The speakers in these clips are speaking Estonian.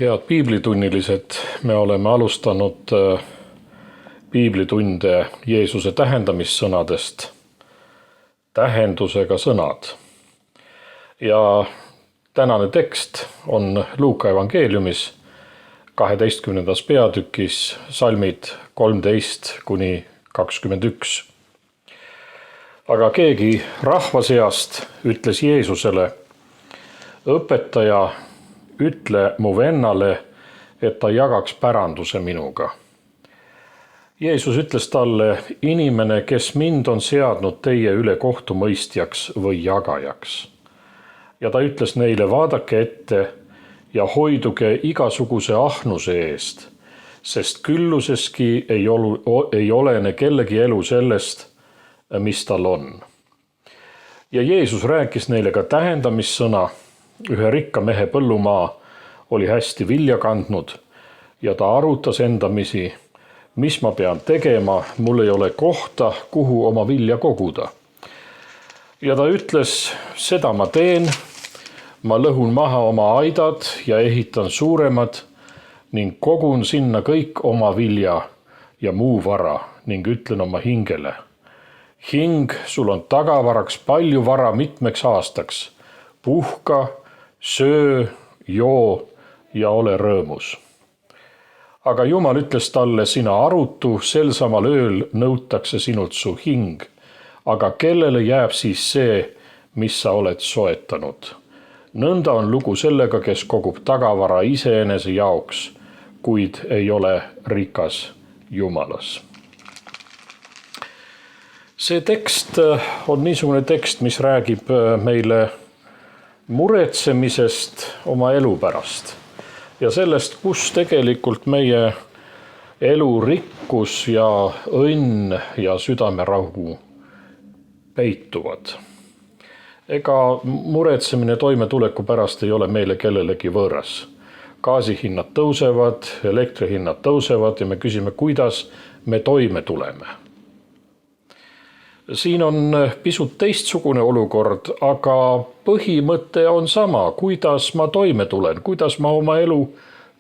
Head piiblitunnilised, me oleme alustanud piiblitunde Jeesuse tähendamissõnadest tähendusega sõnad. Ja tänane tekst on Luuka evangeeliumis 12. peatükis salmid 13–21. Aga keegi rahva seast ütles Jeesusele: õpetaja, ütle mu vennale, et ta jagaks päranduse minuga. Jeesus ütles talle: inimene, kes mind on seadnud teie üle kohtumõistjaks või jagajaks. Ja ta ütles neile: vaadake ette ja hoiduge igasuguse ahnuse eest, sest külluseski ei olene kellegi elu sellest, mis tal on. Ja Jeesus rääkis neile ka tähendamissõna. Ühe rikka mehe põllumaa oli hästi vilja kandnud ja ta arutas endamisi: mis ma pean tegema, mul ei ole kohta, kuhu oma vilja koguda. Ja ta ütles: seda ma teen, ma lõhun maha oma aidad ja ehitan suuremad ning kogun sinna kõik oma vilja ja muu vara ning ütlen oma hingele: hing, sul on tagavaraks palju vara mitmeks aastaks, puhka, söö, joo ja ole rõõmus. Aga Jumal ütles talle: sina arutu, sel samal ööl nõutakse sinult su hing, aga kellele jääb siis see, mis sa oled soetanud? Nõnda on lugu sellega, kes kogub tagavara iseenese jaoks, kuid ei ole rikas Jumalas. See tekst on niisugune tekst, mis räägib meile muretsemisest oma elu pärast ja sellest, kus tegelikult meie elu rikkus ja õnn ja südamerahu peituvad. Ega muretsemine toimetuleku pärast ei ole meile kellelegi võõras. Gaasihinnad tõusevad, elektrihinnad tõusevad ja me küsime, kuidas me toime tuleme. Siin on pisut teistsugune olukord, aga põhimõte on sama: kuidas ma toime tulen, kuidas ma oma elu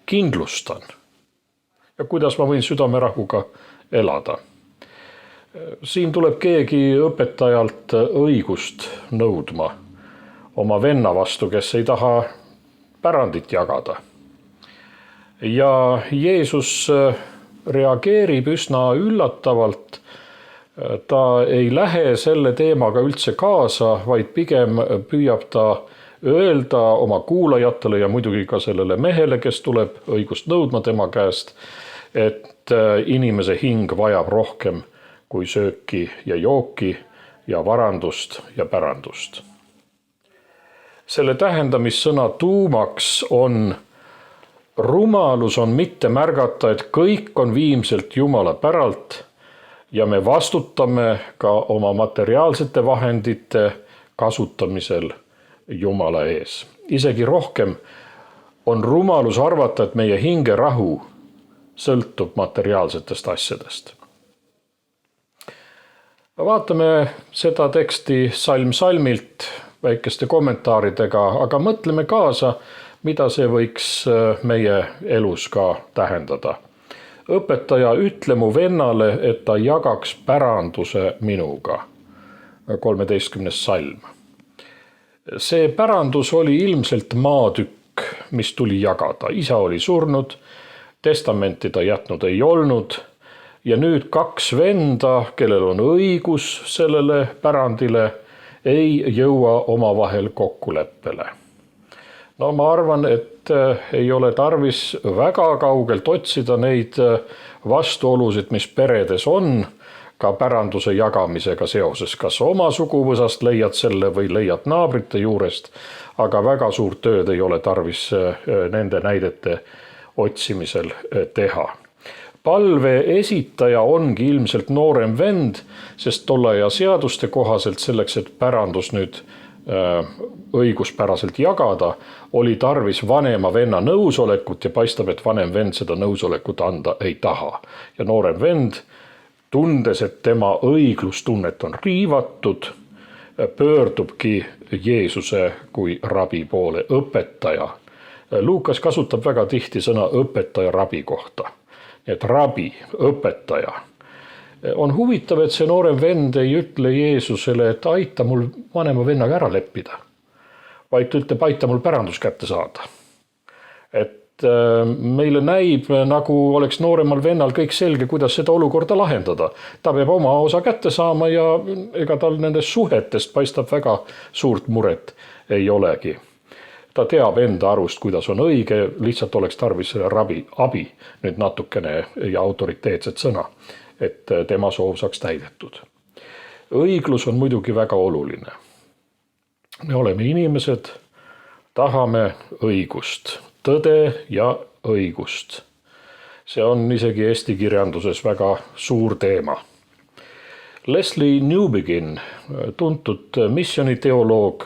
kindlustan ja kuidas ma võin südamerahuga elada. Siin tuleb keegi õpetajalt õigust nõudma oma venna vastu, kes ei taha pärandit jagada. Ja Jeesus reageerib üsna üllatavalt. Ta ei lähe selle teemaga üldse kaasa, vaid pigem püüab ta öelda oma kuulajatele ja muidugi ka sellele mehele, kes tuleb õigust nõudma tema käest, et inimese hing vajab rohkem kui sööki ja jooki ja varandust ja pärandust. Selle tähendamissõna tuumaks on: rumalus on mitte märgata, et kõik on viimselt Jumala päralt ja me vastutame ka oma materiaalsete vahendite kasutamisel Jumala ees. Isegi rohkem on rumalus arvata, et meie hinge rahu sõltub materiaalsetest asjadest. Vaatame seda teksti salm salmilt väikeste kommentaaridega, aga mõtleme kaasa, mida see võiks meie elus ka tähendada. Õpetaja, ütle mu vennale, et ta jagaks päranduse minuga. 13. salm. See pärandus oli ilmselt maatükk, mis tuli jagada. Isa oli surnud, testamenti ta jätnud ei olnud ja nüüd kaks venda, kellel on õigus sellele pärandile, ei jõua omavahel kokkuleppele. No ma arvan, et ei ole tarvis väga kaugelt otsida neid vastuolusid, mis peredes on ka päranduse jagamisega seoses. Kas oma suguvõsast leiad selle või leiad naabrite juurest, aga väga suurt tööd ei ole tarvis nende näidete otsimisel teha. Palve esitaja ongi ilmselt noorem vend, sest tolle aja seaduste kohaselt selleks, et pärandus nüüd õiguspäraselt jagada, oli tarvis vanema venna nõusolekut ja paistab, et vanem vend seda nõusolekut anda ei taha. Ja noorem vend, tundes, et tema õiglustunnet on riivatud, pöördubki Jeesuse kui rabi poole: õpetaja, Luukas kasutab väga tihti sõna õpetaja rabi kohta. Et rabi, õpetaja. On huvitav, et see noorem vend ei ütle Jeesusele, et aita mul vanema vennaga ära leppida. Vaid ta ütleb, aita mul pärandus kätte saada. Et meile näib, nagu oleks nooremal vennal kõik selge, kuidas seda olukorda lahendada. Ta peab oma osa kätte saama ja ega tal nendest suhetest paistab väga suurt muret ei olegi. Ta teab enda arust, kuidas on õige, lihtsalt oleks tarvis selle abi nüüd natukene ja autoriteetset sõna, et tema soov saaks täidetud. Õiglus on muidugi väga oluline. Me oleme inimesed, tahame õigust, tõde ja õigust. See on isegi eesti kirjanduses väga suur teema. Leslie Newbegin, tuntud missioniteoloog,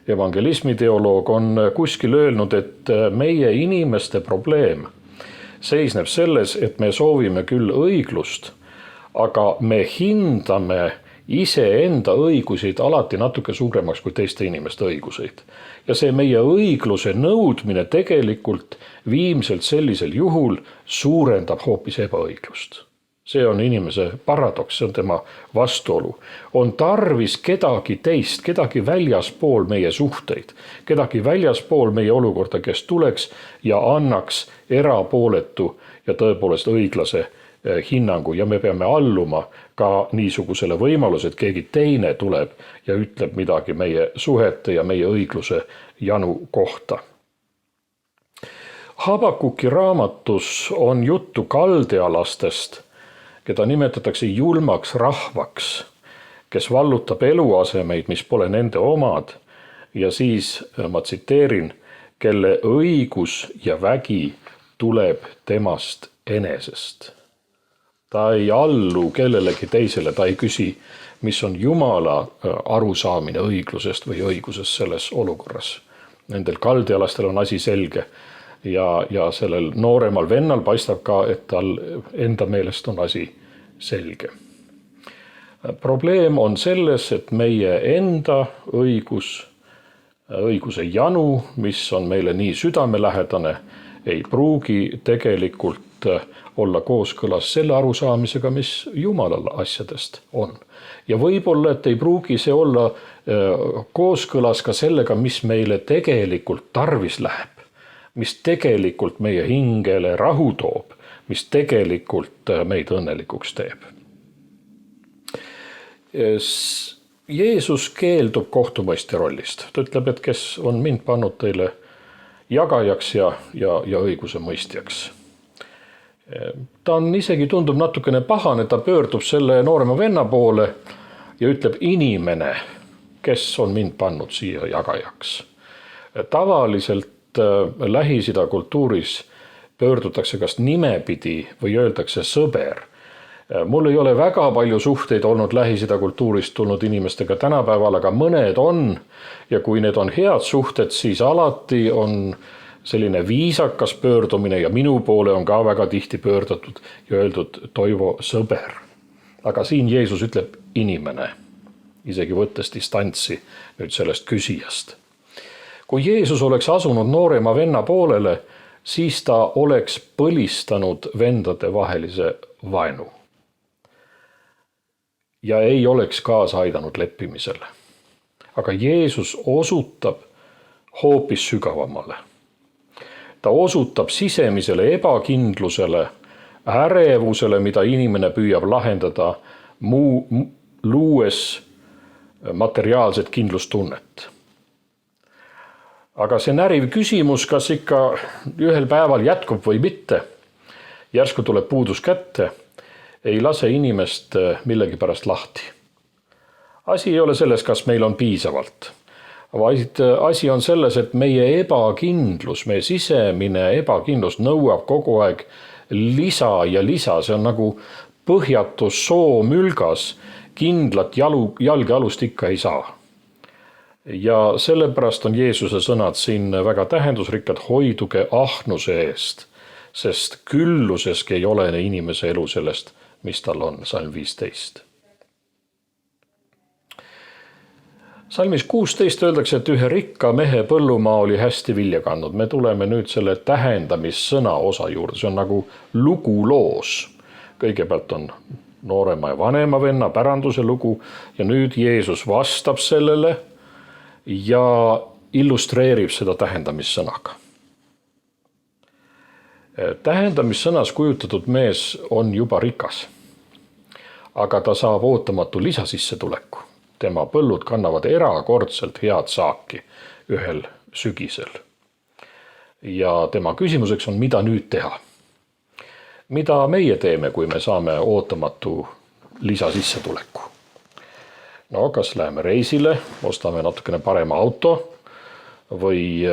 evangelismiteoloog, on kuskil öelnud, et meie inimeste probleem seisneb selles, et me soovime küll õiglust, aga me hindame iseenda õigusid alati natuke suuremaks kui teiste inimeste õiguseid. Ja see meie õigluse nõudmine tegelikult viimselt sellisel juhul suurendab hoopis ebaõiglust. See on inimese paradoks, see on tema vastuolu. On tarvis kedagi teist, kedagi väljaspool meie suhteid, kedagi väljaspool meie olukorda, kes tuleks ja annaks erapooletu ja tõepoolest õiglase hinnangu ja me peame alluma ka niisugusele võimalus, et keegi teine tuleb ja ütleb midagi meie suhete ja meie õigluse janu kohta. Habakuki raamatus on juttu kaldealastest, keda nimetatakse julmaks rahvaks, kes vallutab eluasemeid, mis pole nende omad ja siis, ma tsiteerin, kelle õigus ja vägi tuleb temast enesest. Ta ei allu kellelegi teisele, ta ei küsi, mis on Jumala arusaamine õiglusest või õigusest selles olukorras. Nendel kaldealastel on asi selge ja sellel nooremal vennal paistab ka, et tal enda meelest on asi selge. Probleem on selles, et meie enda õiguse janu, mis on meile nii südamelähedane, ei pruugi tegelikult olla kooskõlas selle arusaamisega, mis Jumalal asjadest on. Ja võib-olla, et ei pruugi see olla kooskõlas ka sellega, mis meile tegelikult tarvis läheb, mis tegelikult meie hingele rahu toob, mis tegelikult meid õnnelikuks teeb. Jeesus keeldub kohtumõistja rollist. Ta ütleb, et kes on mind pannud teile jagajaks ja õiguse mõistjaks. Ta on isegi tundub natukene pahane, ta pöördub selle noorema venna poole ja ütleb inimene, kes on mind pannud siia jagajaks. Tavaliselt Lähis-Ida kultuuris pöördutakse kas nimepidi või öeldakse sõber. Mul ei ole väga palju suhteid olnud Lähis-Ida kultuurist tulnud inimestega tänapäeval, aga mõned on ja kui need on head suhted, siis alati on selline viisakas pöördumine ja minu poole on ka väga tihti pöördatud ja öeldud Toivo sõber. Aga siin Jeesus ütleb inimene, isegi võttes distantsi nüüd sellest küsijast. Kui Jeesus oleks asunud noorema venna poolele, siis ta oleks põlistanud vendade vahelise vaenu. Ja ei oleks kaasa aidanud leppimisele. Aga Jeesus osutab hoopis sügavamale. Ta osutab sisemisele ebakindlusele, ärevusele, mida inimene püüab lahendada, luues materiaalset kindlustunnet. Aga see näriv küsimus, kas ikka ühel päeval jätkub või mitte, järsku tuleb puudus kätte, ei lase inimest millegi pärast lahti. Asi ei ole selles, kas meil on piisavalt. Vaid asi on selles, et meie ebakindlus, meie sisemine ebakindlus nõuab kogu aeg lisa ja lisa. See on nagu põhjatu soomülgas, kindlat jalge alust ikka ei saa. Ja sellepärast on Jeesuse sõnad siin väga tähendusrikkad, hoiduge ahnuse eest, sest külluseski ei ole inimese elu sellest, mis tal on, Salm 15. Salmis 16 öeldakse, et ühe rikka mehe põllumaa oli hästi vilja kandnud. Me tuleme nüüd selle tähendamissõna osa juurde, see on nagu luguloos. Kõigepealt on noorema ja vanema venna päranduse lugu ja nüüd Jeesus vastab sellele ja illustreerib seda tähendamissõnaga. Tähendamissõnas kujutatud mees on juba rikas, aga ta saab ootamatu lisasissetuleku. Tema põllud kannavad erakordselt head saaki ühel sügisel. Ja tema küsimuseks on, mida nüüd teha? Mida meie teeme, kui me saame ootamatu lisasissetuleku? No kas läheme reisile, ostame natukene parema auto või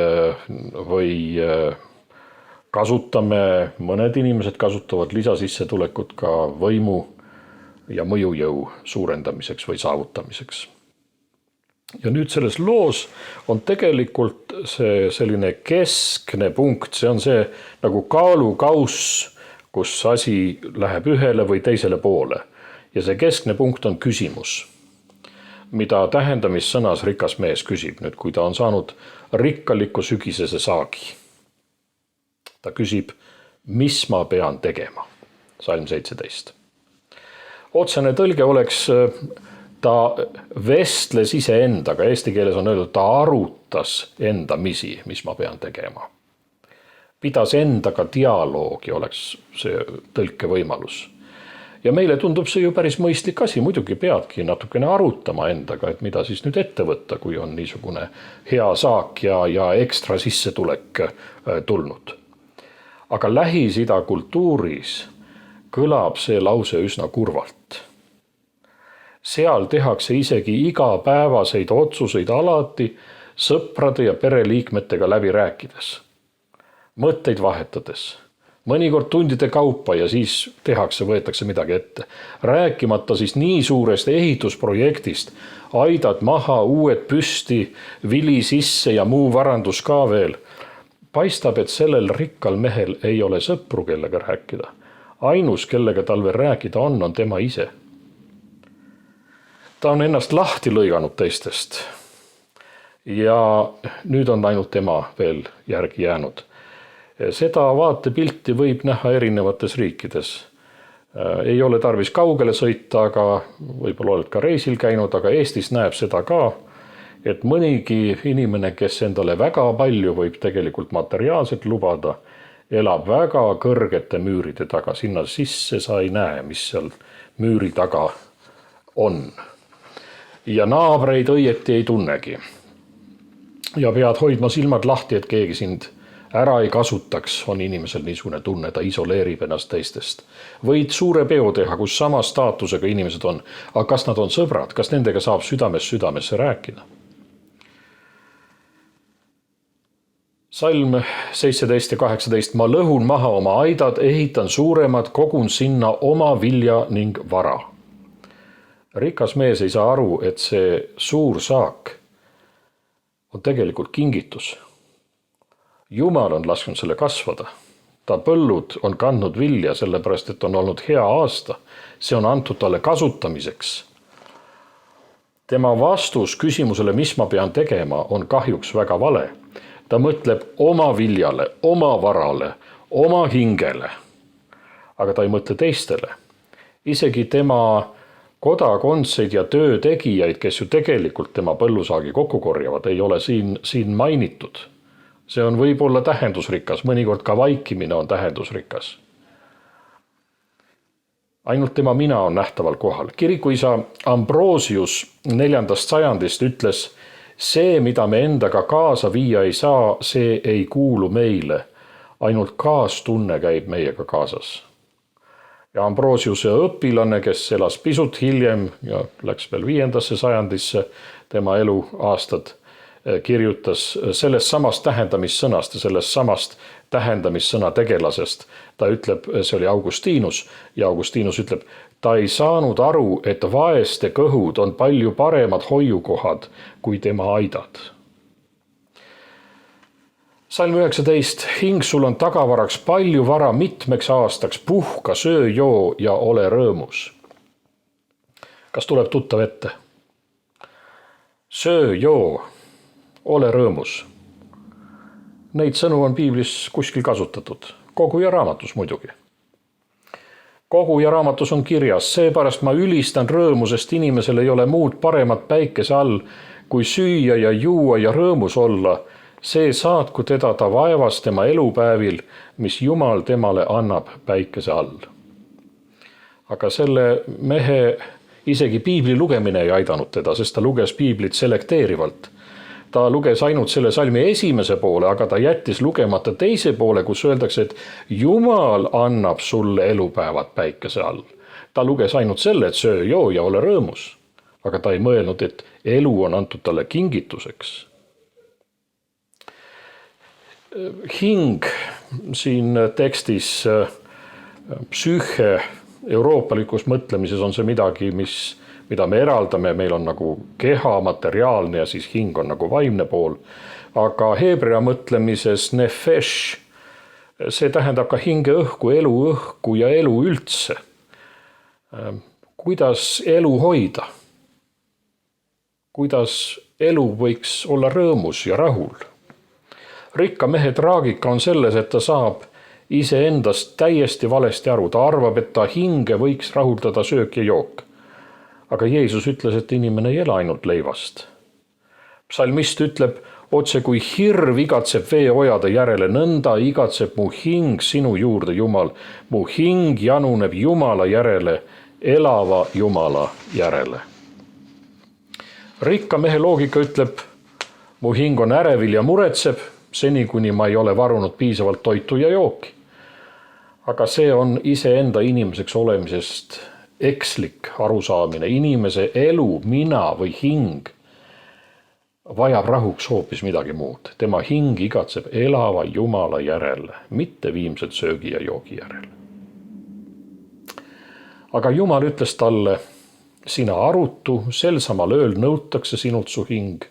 kasutame, mõned inimesed kasutavad lisasissetulekut ka võimu ja mõjujõu suurendamiseks või saavutamiseks. Ja nüüd selles loos on tegelikult see selline keskne punkt, see on see nagu kaalukauss, kus asi läheb ühele või teisele poole. Ja see keskne punkt on küsimus, mida tähendamissõnas rikas mees küsib nüüd, kui ta on saanud rikkaliku sügisese saagi. Ta küsib, mis ma pean tegema? Salm 17. Otsene tõlge oleks, ta vestles iseendaga, eesti keeles on öeldud, ta arutas endamisi, mis ma pean tegema. Pidas endaga dialoogi, oleks see tõlke võimalus. Ja meile tundub see ju päris mõistlik asi, muidugi peadki natukene arutama endaga, et mida siis nüüd ette võtta, kui on niisugune hea saak ja ekstra sissetulek tulnud. Aga Lähis-Ida kultuuris kõlab see lause üsna kurvalt. Seal tehakse isegi igapäevaseid otsuseid alati sõprade ja pereliikmetega läbi rääkides. Mõtteid vahetades. Mõnikord tundide kaupa ja siis võetakse midagi ette. Rääkimata siis nii suurest ehitusprojektist, aidad maha, uued püsti, vili sisse ja muu varandus ka veel. Paistab, et sellel rikkal mehel ei ole sõpru, kellega rääkida. Ainus, kellega tal veel rääkida on tema ise. Ta on ennast lahti lõiganud teistest. Ja nüüd on ainult tema veel järgi jäänud. Seda vaatepilti võib näha erinevates riikides. Ei ole tarvis kaugele sõita, aga võib-olla oled ka reisil käinud, aga Eestis näeb seda ka, et mõnigi inimene, kes endale väga palju võib tegelikult materiaalselt lubada, elab väga kõrgete müüride taga, sinna sisse sa ei näe, mis seal müüri taga on. Ja naabreid õieti ei tunnegi. Ja pead hoidma silmad lahti, et keegi sind ära ei kasutaks, on inimesel niisugune tunne, ta isoleerib ennast teistest. Võid suure peo teha, kus sama staatusega inimesed on, aga kas nad on sõbrad, kas nendega saab südamesse rääkida? Salm 17 ja 18. Ma lõhun maha oma aidad, ehitan suuremad, kogun sinna oma vilja ning vara. Rikas mees ei saa aru, et see suur saak on tegelikult kingitus. Jumal on lasknud selle kasvada. Ta põllud on kandnud vilja, sellepärast, et on olnud hea aasta. See on antud talle kasutamiseks. Tema vastus küsimusele, mis ma pean tegema, on kahjuks väga vale. Ta mõtleb oma viljale, oma varale, oma hingele, aga ta ei mõtle teistele. Isegi tema kodakondseid ja töötegijaid, kes ju tegelikult tema põllusaagi kokku korjavad, ei ole siin mainitud. See on võib-olla tähendusrikas, mõnikord ka vaikimine on tähendusrikas. Ainult tema mina on nähtaval kohal. Kirikuisa Ambrosius 4. sajandist ütles, see, mida me endaga kaasa viia ei saa, see ei kuulu meile. Ainult kaastunne käib meiega kaasas. Ja Ambrosiuse õpilane, kes elas pisut hiljem ja läks veel 5. sajandisse, tema eluaastad, kirjutas sellest samast tähendamissõnast ja sellest samast tähendamissõna tegelasest. Ta ütleb, see oli Augustinus ja Augustinus ütleb, ta ei saanud aru, et vaeste kõhud on palju paremad hoiukohad kui tema aidad. Salm 19. Hing sul on tagavaraks palju vara mitmeks aastaks, puhka, söö, joo ja ole rõõmus. Kas tuleb tuttav ette? söö, joo, ole rõõmus. Neid sõnu on piiblis kuskil kasutatud, Koguja raamatus muidugi. Koguja raamatus on kirjas, seepärast ma ülistan rõõmu, sest inimesel ei ole muud paremat päikese all, kui süüa ja juua ja rõõmus olla. See saatku teda ta vaevas tema elupäevil, mis Jumal temale annab päikese all. Aga selle mehe isegi piibli lugemine ei aidanud teda, sest ta luges piiblit selekteerivalt. Ta luges ainult selle salmi esimese poole, aga ta jättis lugemata teise poole, kus öeldakse, et Jumal annab sulle elupäevad päikese all. Ta luges ainult selle, et söö, joo ja ole rõõmus. Aga ta ei mõelnud, et elu on antud talle kingituseks. Hing siin tekstis, psüühe euroopalikus mõtlemises on see midagi, mida me eraldame, meil on nagu keha, materiaalne ja siis hing on nagu vaimne pool. Aga heebrea mõtlemises nefesh, see tähendab ka hinge õhku, elu õhku ja elu üldse. Kuidas elu hoida? Kuidas elu võiks olla rõõmus ja rahul? Rikka mehe traagika on selles, et ta saab iseendast täiesti valesti aru. Ta arvab, et ta hinge võiks rahuldada söök ja jook. Aga Jeesus ütles, et inimene ei ela ainult leivast. Psalmist ütleb, otse kui hirv igatseb veeojade järele, nõnda igatseb mu hing sinu juurde, Jumal. Mu hing januneb Jumala järele, elava Jumala järele. Rikka mehe loogika ütleb, mu hing on ärevil ja muretseb, seni kuni ma ei ole varunud piisavalt toitu ja jooki. Aga see on iseenda inimeseks olemisest ekslik arusaamine. Inimese elu, mina või hing vajab rahuks hoopis midagi muud. Tema hing igatseb elava Jumala järele, mitte viimselt söögi ja joogi järele. Aga Jumal ütles talle, sina arutu, sel samal ööl nõutakse sinult su hing.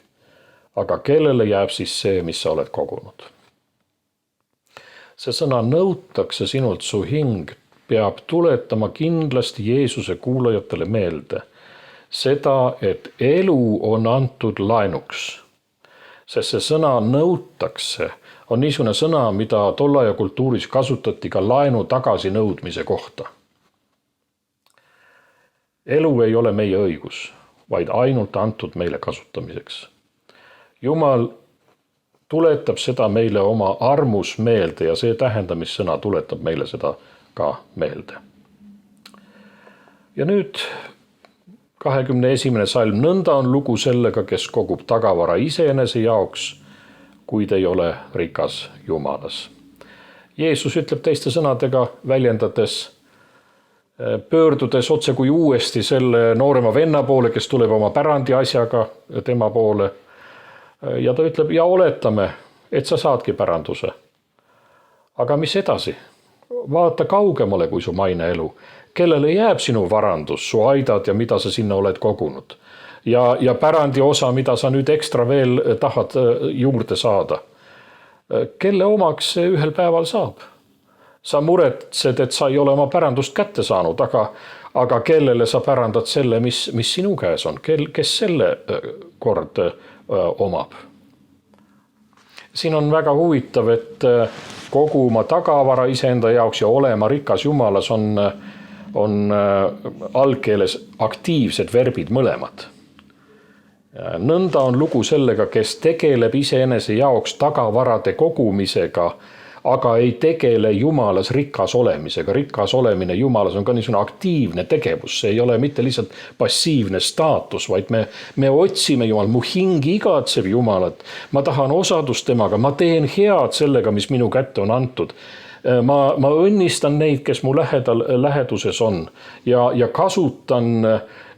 Aga kellele jääb siis see, mis sa oled kogunud? See sõna nõutakse sinult su hing peab tuletama kindlasti Jeesuse kuulajatele meelde seda, et elu on antud laenuks. Sest see sõna nõutakse on niisugune sõna, mida tollaja kultuuris kasutati ka laenu tagasi nõudmise kohta. Elu ei ole meie õigus, vaid ainult antud meile kasutamiseks. Jumal tuletab seda meile oma armus meelde ja see tähendamissõna tuletab meile seda ka meelde. Ja nüüd 21. salm, nõnda on lugu sellega, kes kogub tagavara iseenese jaoks, kuid ei ole rikas Jumalas. Jeesus ütleb teiste sõnadega väljendades, pöördudes otse kui uuesti selle noorema venna poole, kes tuleb oma pärandi asjaga tema poole. Ja ta ütleb, ja oletame, et sa saadki päranduse. Aga mis edasi? Vaata kaugemale kui su maine elu. Kellele jääb sinu varandus, su aidad ja mida sa sinna oled kogunud? Ja pärandi osa, mida sa nüüd ekstra veel tahad juurde saada. Kelle omaks see ühel päeval saab? Sa muretsed, et sa ei ole oma pärandust kätte saanud, aga kellele sa pärandad selle, mis sinu käes on? Kes selle kord omab? Siin on väga huvitav, et koguma tagavara iseenda jaoks ja olema rikas Jumalas on algkeeles aktiivsed verbid mõlemad. Nõnda on lugu sellega, kes tegeleb iseenese jaoks tagavarade kogumisega, aga ei tegele Jumalas rikas olemisega. Rikas olemine Jumalas on ka niisugune aktiivne tegevus. See ei ole mitte lihtsalt passiivne staatus, vaid me otsime Jumal. Mu hing igatseb Jumalat. Ma tahan osadust temaga. Ma teen head sellega, mis minu kätte on antud. Ma õnnistan neid, kes mu läheduses on ja kasutan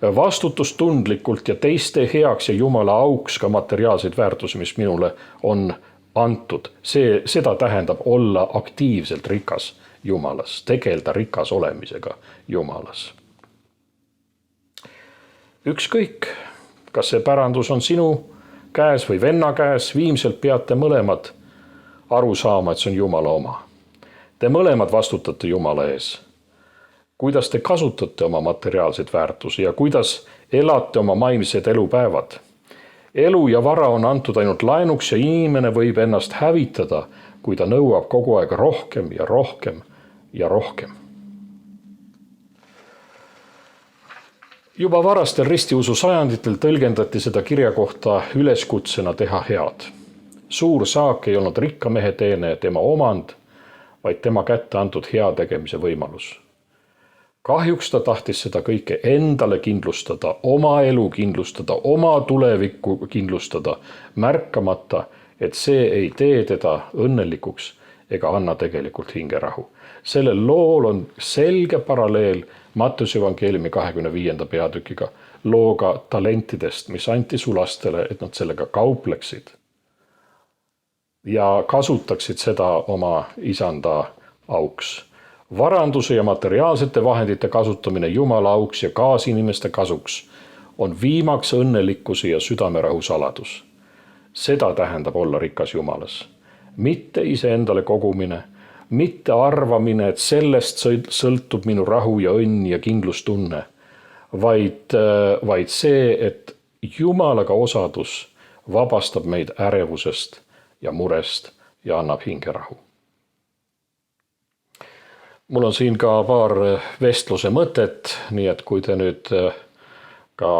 vastutustundlikult ja teiste heaks ja Jumala auks ka materiaalseid väärtusi, mis minule on antud. Seda tähendab olla aktiivselt rikas Jumalas, tegelda rikas olemisega Jumalas. Ükskõik, kas see pärandus on sinu käes või venna käes, viimselt peate mõlemad aru saama, et see on Jumala oma. Te mõlemad vastutate Jumala ees. Kuidas te kasutate oma materiaalseid väärtusi ja kuidas elate oma maimsed elupäevad? elu ja vara on antud ainult laenuks ja inimene võib ennast hävitada, kui ta nõuab kogu aeg rohkem ja rohkem ja rohkem. Juba varastel ristiusu sajanditel tõlgendati seda kirja kohta üleskutsena teha head. Suur saak ei olnud rikka mehe teene tema omand, vaid tema kätte antud heategemise võimalus. Kahjuks ta tahtis seda kõike endale kindlustada, oma elu kindlustada, oma tulevikku kindlustada, märkamata, et see ei tee teda õnnelikuks ega anna tegelikult hingerahu. Sellel lool on selge paralleel Matteuse evangeeliumi 25. peatükiga, looga talentidest, mis anti sulastele, et nad sellega kaupleksid ja kasutaksid seda oma isanda auks. Varanduse ja materiaalsete vahendite kasutamine Jumala auks ja kaasinimeste kasuks on viimaks õnnelikkuse ja südamerahu saladus. Seda tähendab olla rikas Jumalas. Mitte iseendale kogumine, mitte arvamine, et sellest sõltub minu rahu ja õnn ja kindlustunne, vaid see, et Jumalaga osadus vabastab meid ärevusest ja murest ja annab hingerahu. Mul on siin ka paar vestluse mõtet, nii et kui te nüüd ka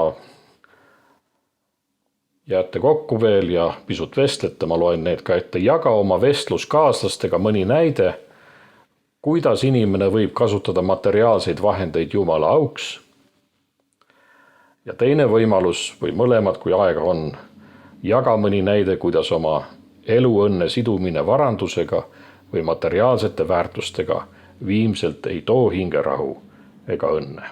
jääte kokku veel ja pisut vestlete, ma loen need ka ette. Jaga oma vestluskaaslastega mõni näide, kuidas inimene võib kasutada materiaalseid vahendeid Jumala auks. Ja teine võimalus või mõlemad, kui aega on, jaga mõni näide, kuidas oma eluõnne sidumine varandusega või materiaalsete väärtustega viimselt ei too hingerahu ega õnne.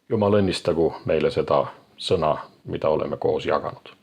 Jumal õnnistagu meile seda sõna, mida oleme koos jaganud.